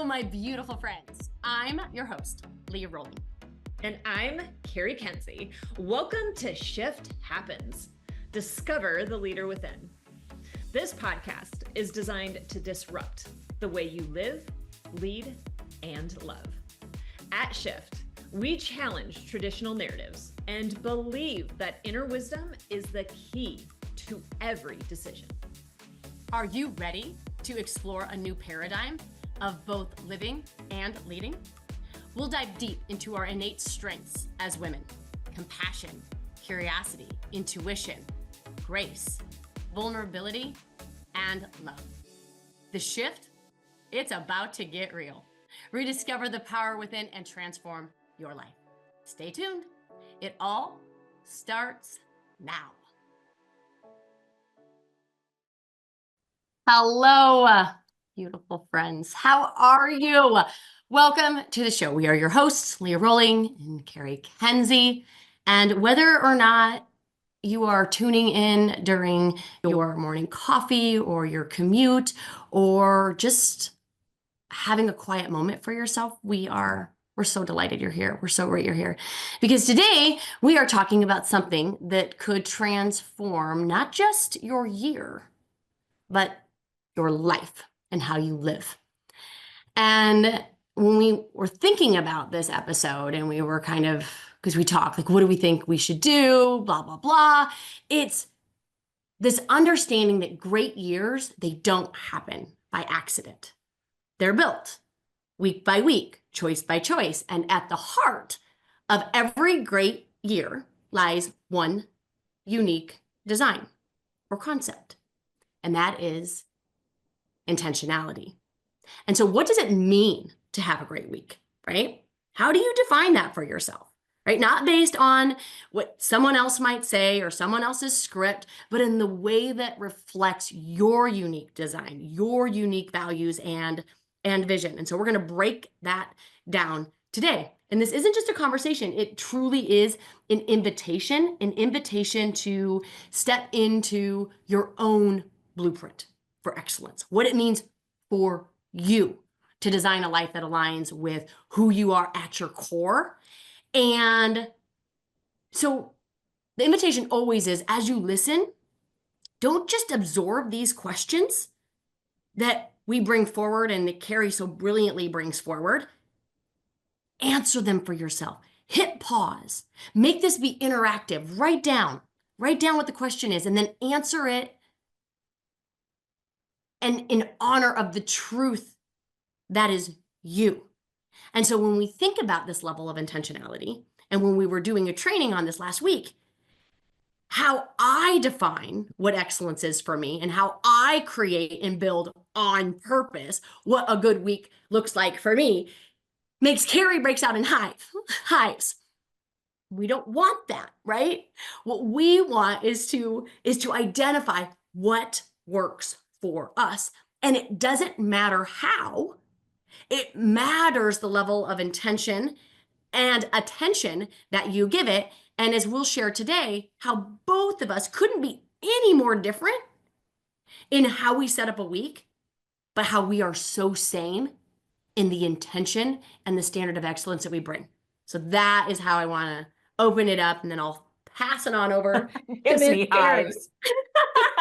my beautiful friends. I'm your host, Leah Rolling. And I'm Cari. Welcome to Shift Happens. Discover the leader within. This podcast is designed to disrupt the way you live, lead, and love. At Shift, we challenge traditional narratives and believe that inner wisdom is the key to every decision. Are you ready to explore a new paradigm of both living and leading? We'll dive deep into our innate strengths as women: compassion, curiosity, intuition, grace, vulnerability, and love. The shift, it's about to get real. Rediscover the power within and transform your life. Stay tuned. It all starts now. Hello, beautiful friends. How are you? Welcome to the show. We are your hosts, Leah Rolling and Cari. And whether or not you are tuning in during your morning coffee or your commute or just having a quiet moment for yourself, we're so delighted you're here. We're so great you're here. Because today we are talking about something that could transform not just your year, but your life and how you live. And when we were thinking about this episode and we were because we talk, like, what do we think we should do? Blah, blah, blah. It's this understanding that great years, they don't happen by accident. They're built week by week, choice by choice. And at the heart of every great year lies one unique design or concept. And that is intentionality. And so what does it mean to have a great week, right? How do you define that for yourself, right? Not based on what someone else might say or someone else's script, but in the way that reflects your unique design, your unique values and vision. And so we're going to break that down today. And this isn't just a conversation. It truly is an invitation to step into your own blueprint for excellence, what it means for you to design a life that aligns with who you are at your core. And so the invitation always is, as you listen, don't just absorb these questions that we bring forward and that Cari so brilliantly brings forward. Answer them for yourself. Hit pause. Make this be interactive. Write down what the question is and then answer it and in honor of the truth that is you. And so when we think about this level of intentionality, and when we were doing a training on this last week, how I define what excellence is for me and how I create and build on purpose what a good week looks like for me makes Cari breaks out in hives. We don't want that, right? What we want is to identify what works for us. And it doesn't matter how. It matters the level of intention and attention that you give it. And as we'll share today, how both of us couldn't be any more different in how we set up a week, but how we are so same in the intention and the standard of excellence that we bring. So that is how I want to open it up, and then I'll pass it on over to Miss Cari.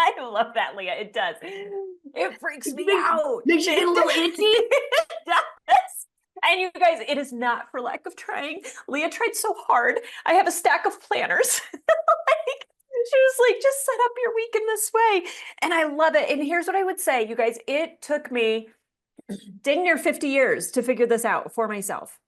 I love that, Leah. It does. It freaks me out. Makes you get a little itchy. It does. And you guys, it is not for lack of trying. Leah tried so hard. I have a stack of planners. She was like, just set up your week in this way. And I love it. And here's what I would say, you guys, it took me dang near 50 years to figure this out for myself.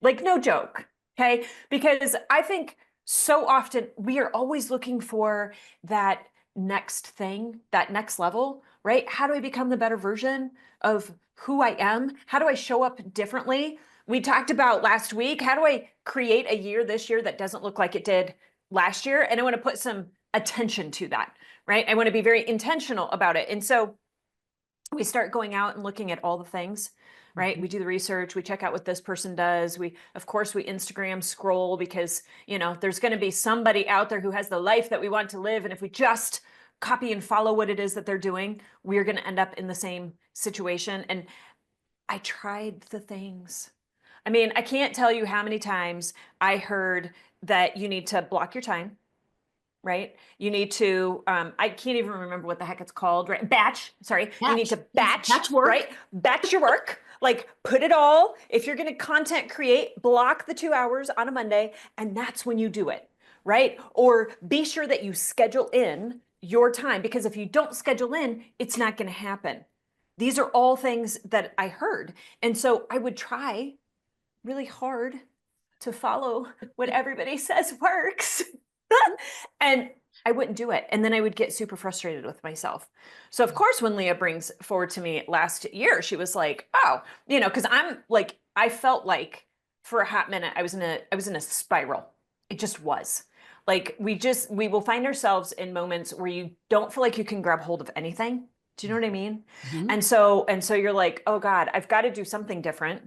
Like, no joke. Okay. Because I think so often we are always looking for that next thing, that next level, right? How do I become the better version of who I am? How do I show up differently? We talked about last week, how do I create a year this year that doesn't look like it did last year? And I want to put some attention to that, right? I want to be very intentional about it. And so we start going out and looking at all the things, right? We do the research, we check out what this person does. Of course, we Instagram scroll because, there's going to be somebody out there who has the life that we want to live. And if we just copy and follow what it is that they're doing, we're going to end up in the same situation. And I tried the things. I mean, I can't tell you how many times I heard that you need to block your time, right? You need to, I can't even remember what the heck it's called, right? Batch, sorry. You need Batch. to Yes, batch, batch work. right? Batch your work, like put it all, if you're going to content create, block the 2 hours on a Monday, and that's when you do it, right? Or be sure that you schedule in your time, because if you don't schedule in, it's not going to happen. These are all things that I heard. And so I would try really hard to follow what everybody says works. And I wouldn't do it. And then I would get super frustrated with myself. So of course, when Leah brings forward to me last year, she was like, oh, because I'm like, I felt like for a hot minute, I was in a spiral. It just was. Like we will find ourselves in moments where you don't feel like you can grab hold of anything. Do you know what I mean? Mhm. And so you're like, oh God, I've got to do something different.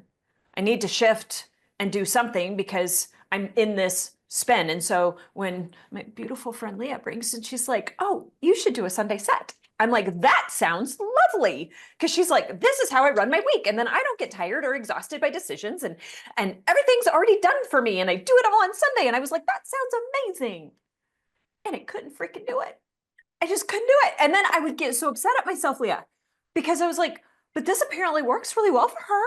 I need to shift and do something because I'm in this spin. And so when my beautiful friend Leah brings and she's like, oh, you should do a Sunday set. I'm like, that sounds lovely. Because she's like, this is how I run my week. And then I don't get tired or exhausted by decisions. And everything's already done for me. And I do it all on Sunday. And I was like, that sounds amazing. And I couldn't freaking do it. I just couldn't do it. And then I would get so upset at myself, Leah, because I was like, but this apparently works really well for her.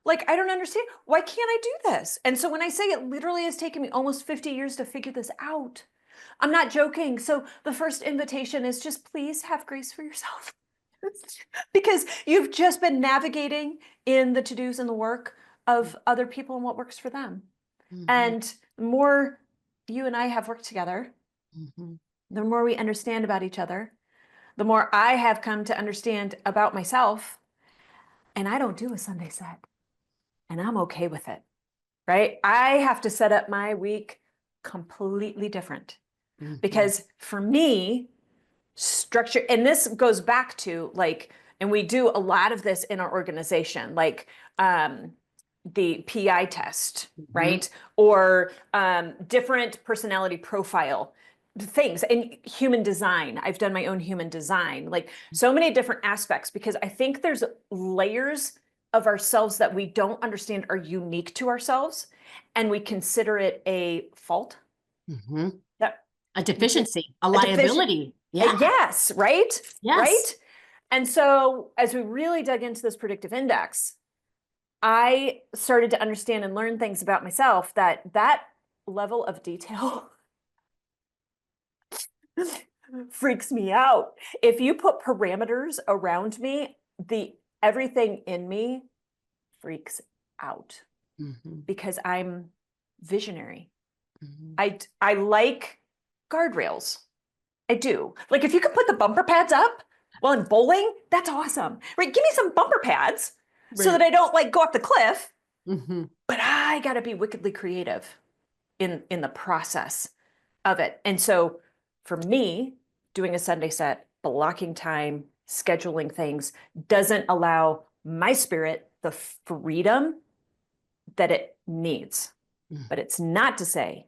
Like, I don't understand. Why can't I do this? And so when I say it literally has taken me almost 50 years to figure this out, I'm not joking. So the first invitation is just please have grace for yourself. Because you've just been navigating in the to-dos and the work of other people and what works for them. Mhm. And the more you and I have worked together, Mhm. the more we understand about each other, the more I have come to understand about myself. And I don't do a Sunday set, and I'm okay with it, right? I have to set up my week completely different Mhm. because for me, structure, and this goes back to like, and we do a lot of this in our organization, like the PI test, Mhm. right? Or different personality profile things and human design. I've done my own human design, like so many different aspects, because I think there's layers of ourselves that we don't understand are unique to ourselves. And we consider it a fault Mhm. that A deficiency, a a deficient. liability. Yeah. Yes, right? Yes. Right? And so as we really dug into this predictive index, I started to understand and learn things about myself that level of detail freaks me out. If you put parameters around me, the everything in me freaks out Mhm. because I'm visionary. Mhm. I like guardrails. I do. Like if you can put the bumper pads up while I'm bowling, that's awesome. Right? Give me some bumper pads so that Right. I don't like go off the cliff, Mhm. but I got to be wickedly creative in the process of it. And so for me, doing a Sunday set, blocking time, scheduling things doesn't allow my spirit the freedom that it needs. Mhm. But it's not to say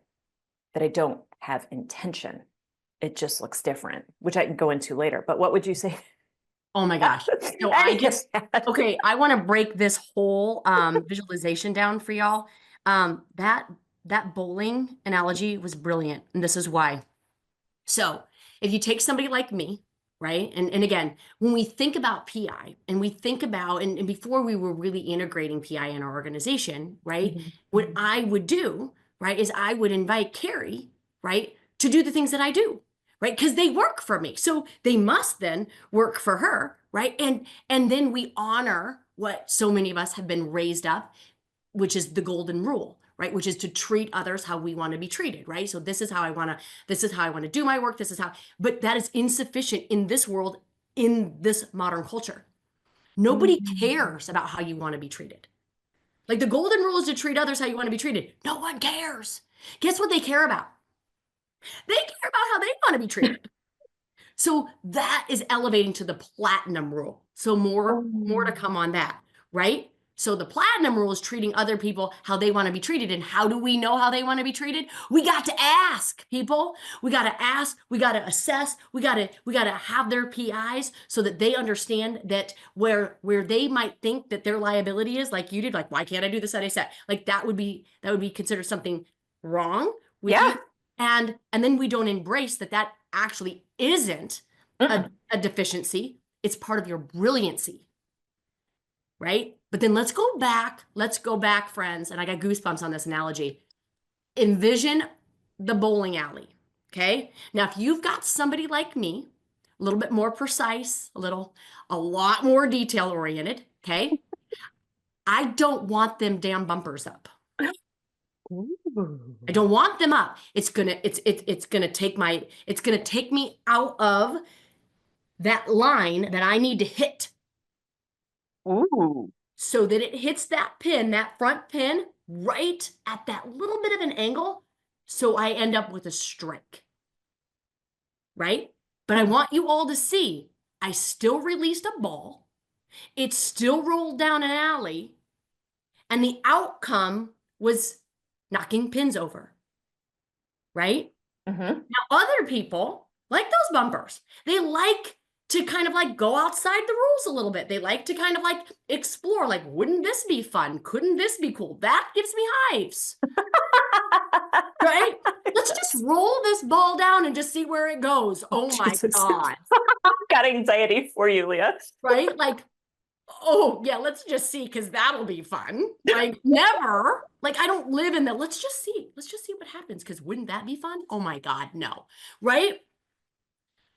that I don't have intention. It just looks different, which I can go into later. But what would you say? Oh my gosh. So I Any of just, that? okay, I want to break this whole visualization down for y'all. That bowling analogy was brilliant, and this is why. So if you take somebody like me, right? And again, when we think about PI and we think about, and before we were really integrating PI in our organization, right? Mhm. What I would do, right, is I would invite Cari, right, to do the things that I do, right? Because they work for me. So they must then work for her, right? And then we honor what so many of us have been raised up, which is the golden rule, right? Which is to treat others how we want to be treated, right? So this is how I want to do my work. This is how, but that is insufficient in this world, in this modern culture. Nobody Mhm. cares about how you want to be treated. Like the golden rule is to treat others how you want to be treated. No one cares. Guess what they care about? They care about how they want to be treated. So that is elevating to the platinum rule. So more to Oh. come on that, right? So the platinum rule is treating other people how they want to be treated. And how do we know how they want to be treated? We got to ask people. We got to ask, we got to assess, we got to have their PIs so that they understand that where they might think that their liability is, like you did, like, why can't I do this that I said? Like that would be considered something wrong with you. Yeah. And then we don't embrace that actually isn't Mm-mm. a deficiency. It's part of your brilliancy, right? But then let's go back, friends. And I got goosebumps on this analogy. Envision the bowling alley. Okay. Now, if you've got somebody like me, a little bit more precise, a lot more detail oriented. Okay. I don't want them damn bumpers up. I Ooh. don't want them up. It's gonna take me out of that line that I need to hit Ooh. so that it hits that pin, that front pin, right at that little bit of an angle. So I end up with a strike, right? But I want you all to see I still released a ball. It still rolled down an alley. And the outcome was knocking pins over, right? Mm-hmm. Now, other people like those bumpers. They like to kind of like go outside the rules a little bit. They like to kind of like explore, like, wouldn't this be fun? Couldn't this be cool? That gives me hives, right? Let's just Yes. roll this ball down and just see where it goes. Oh, Oh my Jesus. God, Got anxiety for you, Leah. right? Like, oh yeah, let's just see because that'll be fun. Like, never. Like, I don't live in the let's just see. Let's just see what happens because wouldn't that be fun? Oh my God, no, right?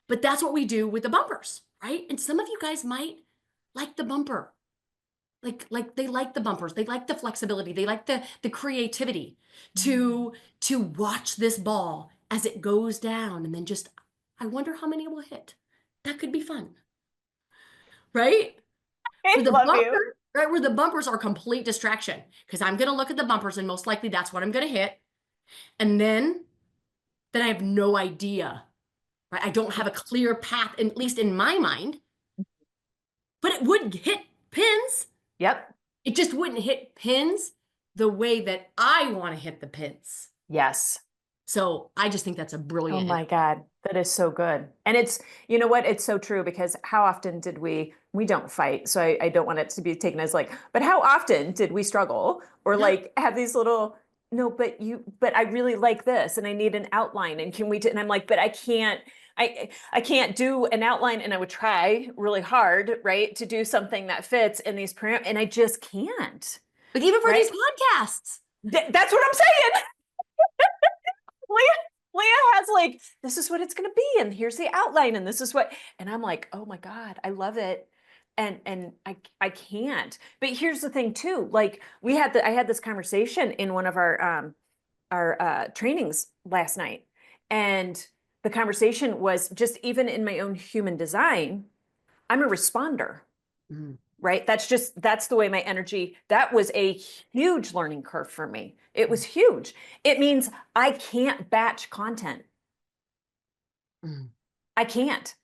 But that's what we do with the bumpers, right? And some of you guys might like the bumper. Like they like the bumpers. They like the flexibility. They like the creativity to watch this ball as it goes down and then just I wonder how many it will hit. That could be fun, right? I Where the love you. bumper, right? Where the bumpers are complete distraction because I'm going to look at the bumpers and most likely that's what I'm going to hit. And then I have no idea, right? I don't have a clear path, at least in my mind, but it would hit pins. Yep. It just wouldn't hit pins the way that I want to hit the pins. Yes. So I just think that's a Oh brilliant. my God, that is so good. And it's, you know what? It's so true because how often did we don't fight. So I don't want it to be taken as like, but how often did we struggle or Yeah, like have these little, no, but I really like this and I need an outline and can we, and I'm like, but I can't do an outline and I would try really hard, right, to do something that fits in these and I just can't, like even for these right? podcasts. That's what I'm saying. Leah has like, this is what it's going to be, and here's the outline, and this is what, and I'm like, oh my God, I love it, and I can't. But here's the thing too, like I had this conversation in one of our trainings last night, and the conversation was just even in my own human design, I'm a responder. Mm, Right? That's the way my energy, that was a huge learning curve for me. It was huge. It means I can't batch content. mm, I can't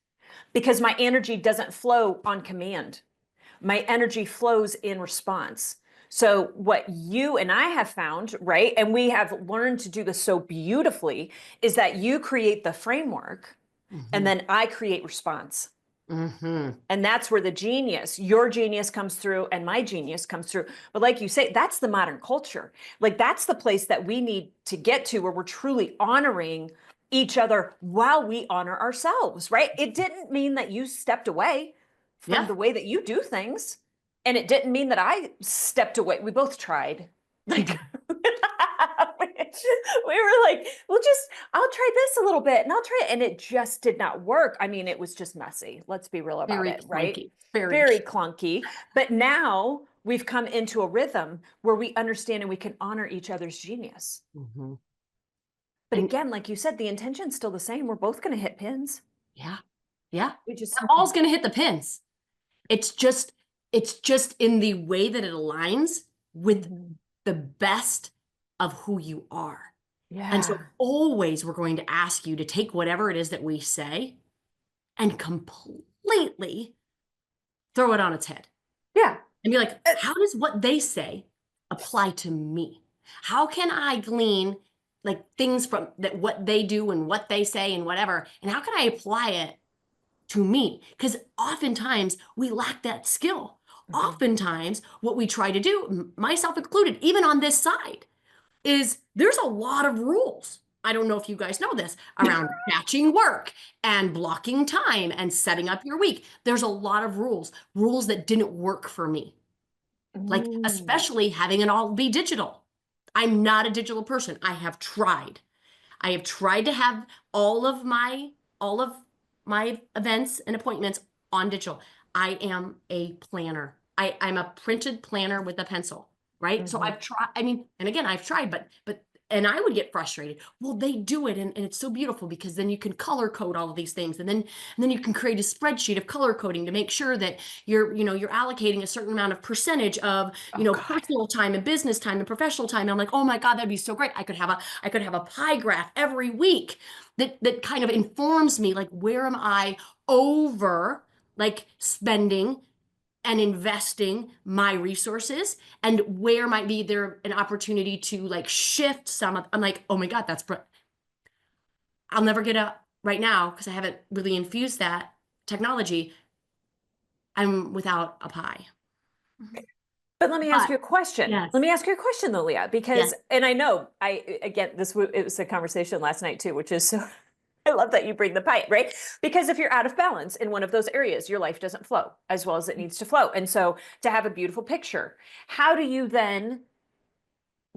because my energy doesn't flow on command. My energy flows in response. So what you and I have found, right? And we have learned to do this so beautifully is that you create the framework and mhm, then I create response. mhm. And that's where your genius comes through and my genius comes through. But like you say, that's the modern culture. Like that's the place that we need to get to where we're truly honoring each other while we honor ourselves, right? It didn't mean that you stepped away from Yeah, the way that you do things. And it didn't mean that I stepped away. We both tried. Like we were like, I'll try this a little bit and I'll try it. And it just did not work. I mean, it was just messy. Let's be real about very it, right? clunky. Very. Very clunky. But now we've come into a rhythm where we understand and we can honor each other's genius. Mhm. But And again, like you said, the intention's still the same. We're both going to hit pins. yeah, yeah. We just, The ball's gonna hit the pins. It's just, it's just in the way that it aligns with Mhm. the best of who you are. And so Yeah. always we're going to ask you to take whatever it is that we say and completely throw it on its head. Yeah. and be like, Uh, how does what they say apply to me? How can I glean like things from that what they do and what they say and whatever, and how can I apply it to me? Because oftentimes we lack that skill. mhm. Oftentimes, what we try to do, myself included, even on this side, is there's a lot of rules. I don't know if you guys know this around batching work and blocking time and setting up your week. There's a lot of rules that didn't work for me. Like, Mm. especially having it all be digital. I'm not a digital person. I have tried. I have tried to have all of my all of my events and appointments on digital. I am a planner. I'm a printed planner with a pencil, right? So Mhm. I've tried, I mean, and again, I've tried, but and I would get frustrated. Well, they do it, and it's so beautiful because then you can color code all of these things, and then you can create a spreadsheet of color coding to make sure that you're allocating a certain amount of percentage of Oh God. personal time and business time and professional time. And I'm like, oh my God, that'd be so great. I could have a pie graph every week that kind of informs me like where am I over like spending and investing my resources and where might be there an opportunity to like shift some of I'm like, oh my God, I'll never get up right now because I haven't really infused that technology. I'm without a pie. But let me ask But you a question. Let yes, me ask you a question though, Leah, yes. because, and I know again, it was a conversation last night too, which is so, I love that you bring the pipe, right? Because if you're out of balance in one of those areas, your life doesn't flow as well as it needs to flow. And so to have a beautiful picture, how do you then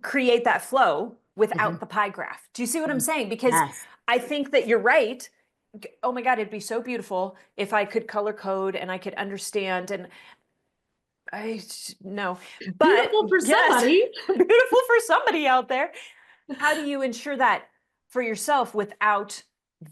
create that flow without Mhm. the pie graph? Do you see what I'm saying? Because Yes. I think that you're right. Oh my God, it'd be so beautiful if I could color code and I could understand. And I no, but Beautiful for yes, somebody. beautiful for somebody out there. How do you ensure that for yourself without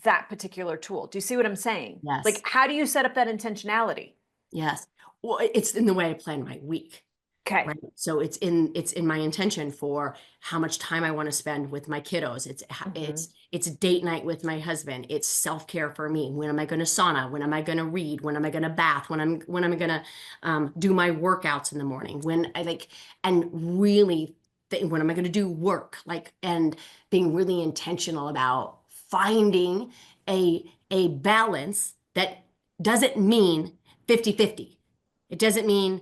that particular tool? Do you see what I'm saying? Like, Yes. how do you set up that intentionality? Yes. Well, it's in the way I plan my week, Okay. right? So it's in my intention for how much time I want to spend with my kiddos. It's Hmm. it's it's date night with my husband. It's self-care for me. When am I going to sauna? When am I going to read? When am I going to bath? When am I going to do my workouts in the morning? When I like and really when am I going to do work? Like and being really intentional about finding a balance that doesn't mean 50-50. It doesn't mean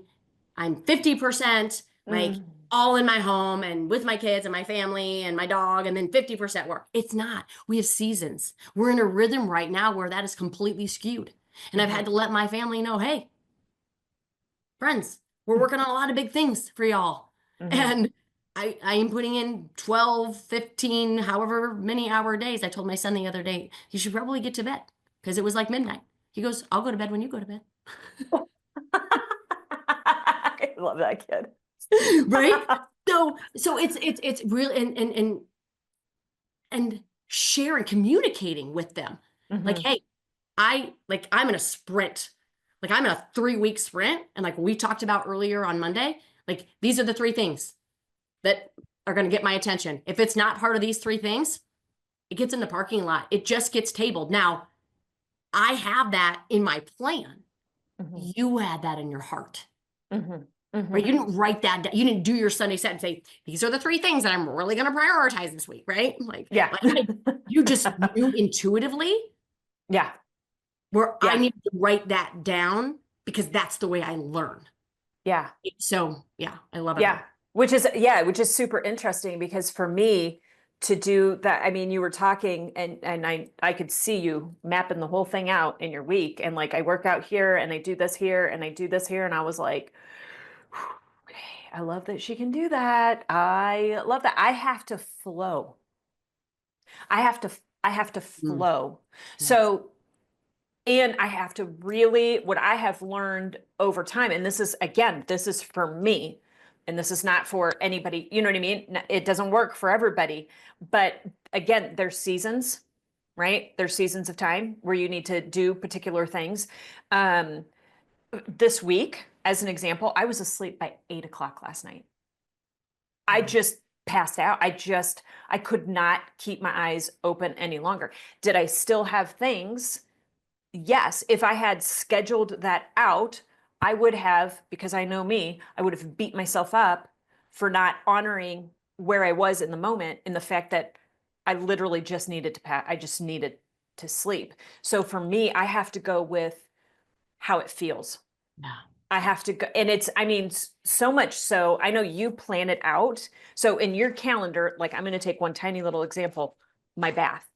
I'm 50% like Mm. all in my home and with my kids and my family and my dog, and then 50% work. It's not. We have seasons. We're in a rhythm right now where that is completely skewed. And I've Hmm. had to let my family know, hey, friends, we're working on a lot of big things for y'all. Hmm. And I am putting in 12, 15, however many hour days. I told my son the other day, you should probably get to bed because it was like midnight. He goes, I'll go to bed when you go to bed. I love that kid. Right? So it's real and sharing, communicating with them. Like, Hmm. hey, I'm in a sprint. Like I'm in a 3 week sprint. And like we talked about earlier on Monday, like these are the three things that are going to get my attention. If it's not part of these three things, it gets in the parking lot. It just gets tabled. Now, I have that in my plan. Hmm. You had that in your heart. Hmm. Hmm. Right? You didn't write that down. You didn't do your Sunday set and say, these are the three things that I'm really going to prioritize this week, right? Like, Yeah. like you just knew intuitively Yeah. where I Yeah. need to write that down because that's the way I learn. Yeah. So yeah, I love it Yeah, all. which is super interesting because for me to do that, I mean, you were talking and I could see you mapping the whole thing out in your week and like I work out here and I do this here and I do this here and I was like, okay, I love that she can do that. I love that. I have to flow. I have to Mm, flow. yes. So and I have to really, what I have learned over time, and this is, again, this is for me, and this is not for anybody, you know what I mean? It doesn't work for everybody. But again, there's seasons, right? There's seasons of time where you need to do particular things. Um, this week, as an example, I was asleep by 8 o'clock last night. I Mm, just passed out. I could not keep my eyes open any longer. Did I still have things? Yes, if I had scheduled that out, I would have, because I know me, I would have beat myself up for not honoring where I was in the moment, in the fact that I literally just needed to I just needed to sleep. So for me, I have to go with how it feels. Yeah. I have to go, and it's, I mean, so much so, I know you plan it out. So in your calendar, like I'm going to take one tiny little example, my bath.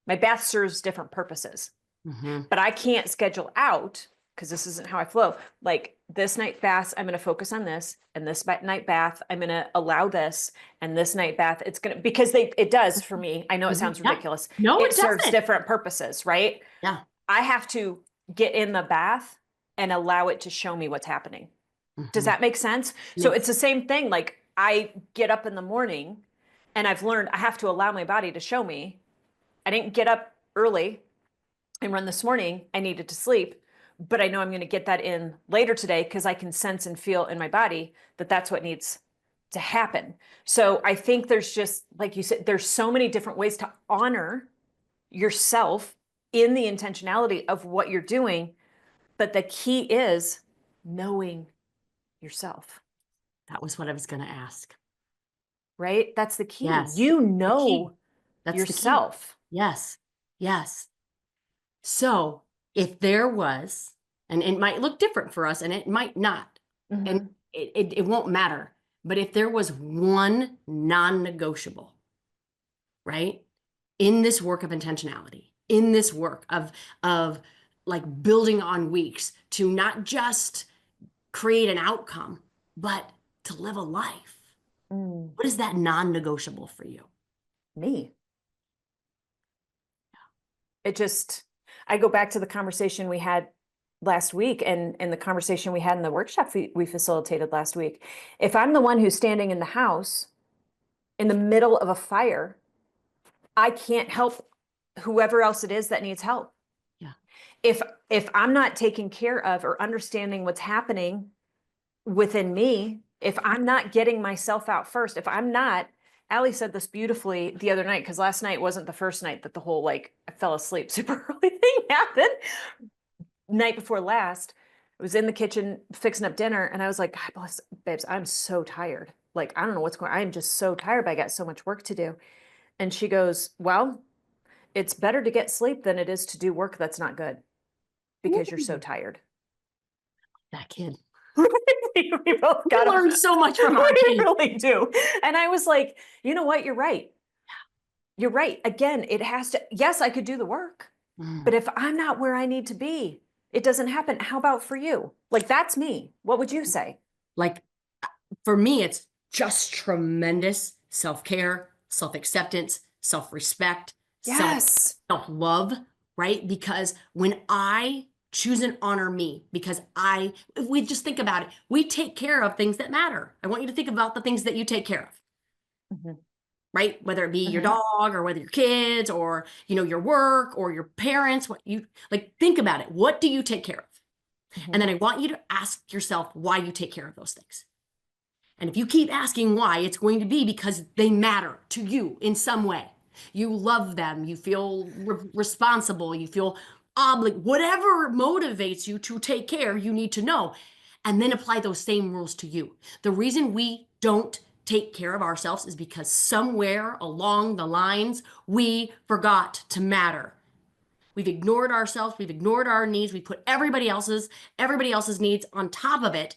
My bath serves different purposes, Hmm. but I can't schedule out because this isn't how I flow. Like this night bath, I'm going to focus on this, and this night bath, I'm going to allow this, and this night bath, it's going to, because it does for me. I know it Hmm. sounds Yeah. ridiculous. No, It it serves doesn't. different purposes, right? Yeah. I have to get in the bath and allow it to show me what's happening. Does Hmm. that make sense? So it's Makes the same thing. Like I get up in the morning and I've learned I have to allow my body to show me. I didn't get up early and run this morning. I needed to sleep, but I know I'm going to get that in later today because I can sense and feel in my body that that's what needs to happen. So I think there's just, like you said, there's so many different ways to honor yourself in the intentionality of what you're doing. But the key is knowing yourself, that was what I was going to ask. right? That's the key. Yes. You The key. know That's the key. yourself. Yes. Yes. So if there was, and it might look different for us and it might not, and Mm-hmm. it won't matter, but if there was one non-negotiable, right, in this work of intentionality, in this work of like building on weeks to not just create an outcome, but to live a life, Mm, what is that non-negotiable for you? me. It just, I go back to the conversation we had last week and the conversation we had in the workshop we facilitated last week. If I'm the one who's standing in the house in the middle of a fire, I can't help whoever else it is that needs help. Yeah. If if I'm not taking care of or understanding what's happening within me, if I'm not getting myself out first, if I'm not, Allie said this beautifully the other night, because last night wasn't the first night that the whole like I fell asleep super early thing happened. Night before last, I was in the kitchen fixing up dinner, and I was like, God bless, babes, I'm so tired. Like, I don't know what's going on. I'm just so tired, but I got so much work to do. And she goes, well, it's better to get sleep than it is to do work that's not good because you're so Ooh, tired. that kid. We both We got learned up. so much from our We kids. really do. And I was like, you know what? You're right. You're right. Again, it has to, yes, I could do the work, but Mm. if I'm not where I need to be, it doesn't happen. How about for you? Like, that's me. What would you say? Like for me, it's just tremendous self-care, self-acceptance, self-respect, self Yes. self-love, right? Because when I choose and honor me, because if we just think about it, we take care of things that matter. I want you to think about the things that you take care of, Mhm, right? Whether it be your mhm, dog or whether your kids or, your work or your parents, what you like, think about it. What do you take care of? And mhm, then I want you to ask yourself why you take care of those things. And if you keep asking why, it's going to be because they matter to you in some way. You love them, you feel responsible, you feel obligated, whatever motivates you to take care, you need to know. And then apply those same rules to you. The reason we don't take care of ourselves is because somewhere along the lines, we forgot to matter. We've ignored ourselves, we've ignored our needs, we put everybody else's needs on top of it,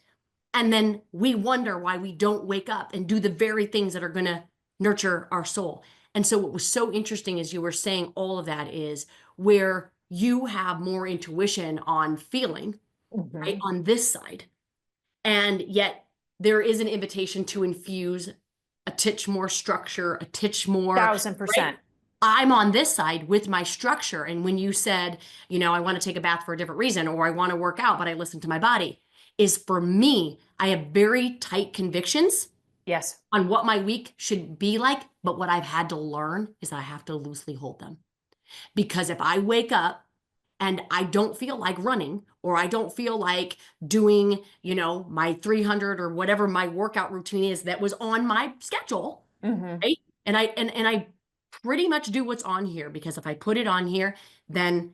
and then we wonder why we don't wake up and do the very things that are going to nurture our soul. And so what was so interesting as you were saying all of that is where you have more intuition on feeling, right, mhm. on this side. And yet there is an invitation to infuse a titch more structure, a titch more, Thousand right? percent. I'm on this side with my structure. And when you said, I want to take a bath for a different reason, or I want to work out, but I listen to my body, is for me, I have very tight convictions Yes. on what my week should be like. But what I've had to learn is that I have to loosely hold them. Because if I wake up and I don't feel like running, or I don't feel like doing, my 300 or whatever my workout routine is that was on my schedule, Hmm. right? And I pretty much do what's on here because if I put it on here, then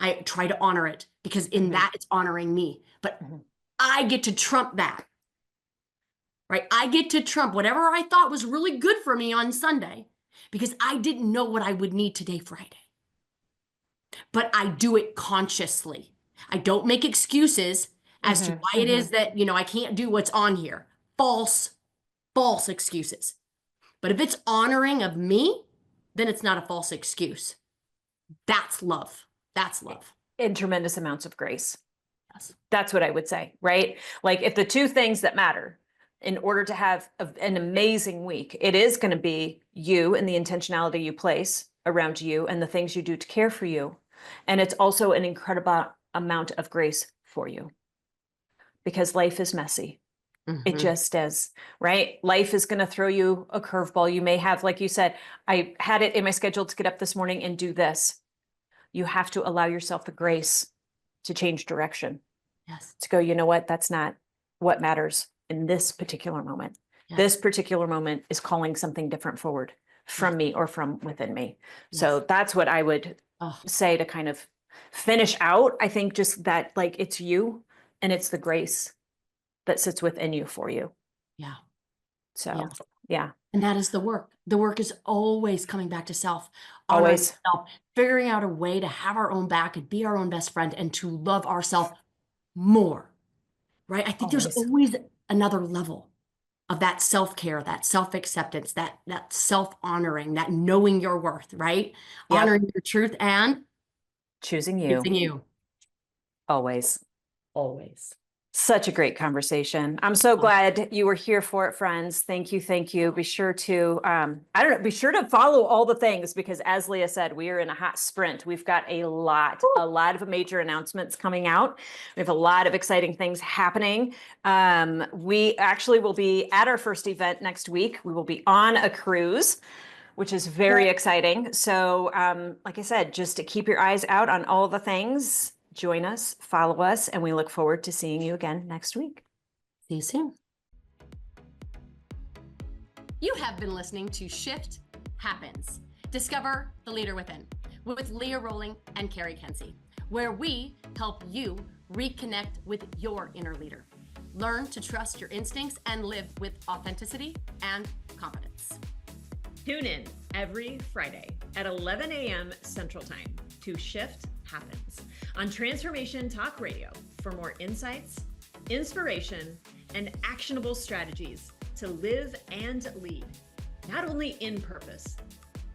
I try to honor it because in Hmm. that it's honoring me. But Hmm. I get to trump that, right? I get to trump whatever I thought was really good for me on Sunday because I didn't know what I would need today, Friday. But I do it consciously. I don't make excuses as to why it is that, I can't do what's on here. False, false excuses. But if it's honoring of me, then it's not a false excuse. That's love. That's love. In tremendous amounts of grace. Yes. That's what I would say, right? Like if the two things that matter in order to have an amazing week, it is going to be you and the intentionality you place around you and the things you do to care for you. And it's also an incredible amount of grace for you because life is messy. It just is, right? Life is going to throw you a curveball. You may have, like you said, I had it in my schedule to get up this morning and do this. You have to allow yourself the grace to change direction. Yes. To go, you know what? That's not what matters in this particular moment. Yes. This particular moment is calling something different forward from me or from within me. Yes. So that's what I would say to kind of finish out. I think just that, like, it's you and it's the grace that sits within you for you. Yeah. So, yeah. And that is the work. The work is always coming back to self. Always. Self, figuring out a way to have our own back and be our own best friend and to love ourselves more, right? I think there's always another level of that self-care, that self-acceptance, that self-honoring, that knowing your worth, right? Yep. Honoring your truth and choosing you. Choosing you. Always. Always. Such a great conversation. I'm so glad you were here for it, friends. Thank you. Thank you. Be sure to, be sure to follow all the things because as Leah said, we are in a hot sprint. We've got a lot of major announcements coming out. We have a lot of exciting things happening. We actually will be at our first event next week. We will be on a cruise, which is very exciting. So, like I said, just to keep your eyes out on all the things. Join us, follow us, and we look forward to seeing you again next week. See you soon. You have been listening to Shift Happens. Discover the leader within with Leah Rolling and Cari Kenzie, where we help you reconnect with your inner leader. Learn to trust your instincts and live with authenticity and confidence. Tune in every Friday at 11 a.m. Central Time to Shift Happens on Transformation Talk Radio for more insights, inspiration, and actionable strategies to live and lead, not only in purpose,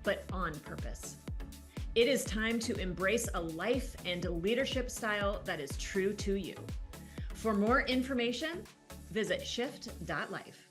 but on purpose. It is time to embrace a life and a leadership style that is true to you. For more information, visit shift.life.